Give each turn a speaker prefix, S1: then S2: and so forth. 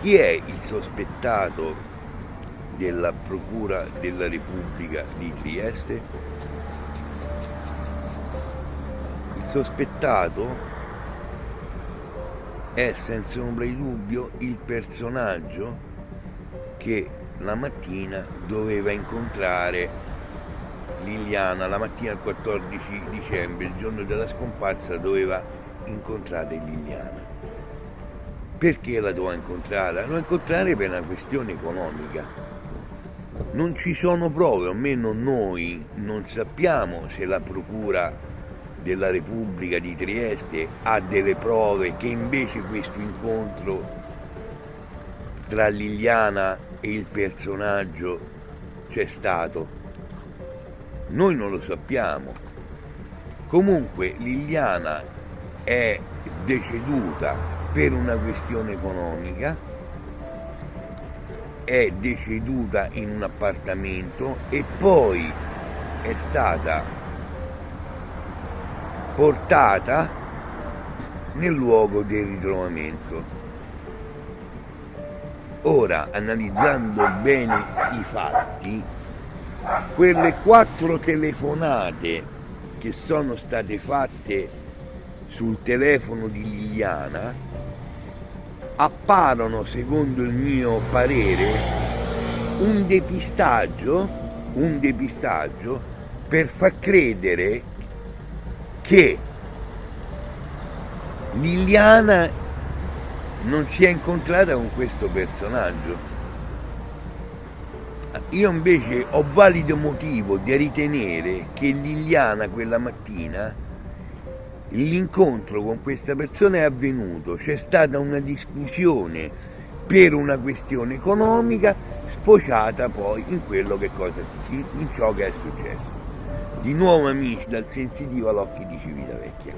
S1: Chi è il sospettato della Procura della Repubblica di Trieste? Il sospettato è senza ombra di dubbio il personaggio che la mattina doveva incontrare Liliana, la mattina del 14 dicembre, il giorno della scomparsa, doveva incontrare Liliana. Perché la doveva incontrare? La doveva incontrare per una questione economica. Non ci sono prove, o almeno noi non sappiamo se la Procura della Repubblica di Trieste ha delle prove che invece questo incontro tra Liliana e il personaggio c'è stato. Noi non lo sappiamo. Comunque Liliana è deceduta per una questione economica, è deceduta in un appartamento e poi è stata portata nel luogo del ritrovamento. Ora, analizzando bene i fatti, quelle 4 telefonate che sono state fatte sul telefono di Liliana apparono, secondo il mio parere, un depistaggio per far credere che Liliana non si è incontrata con questo personaggio. Io invece ho valido motivo di ritenere che Liliana quella mattina l'incontro con questa persona è avvenuto, c'è stata una discussione per una questione economica sfociata poi in ciò che è successo. Di nuovo amici dal Sensitivo all'Occhi di Civitavecchia.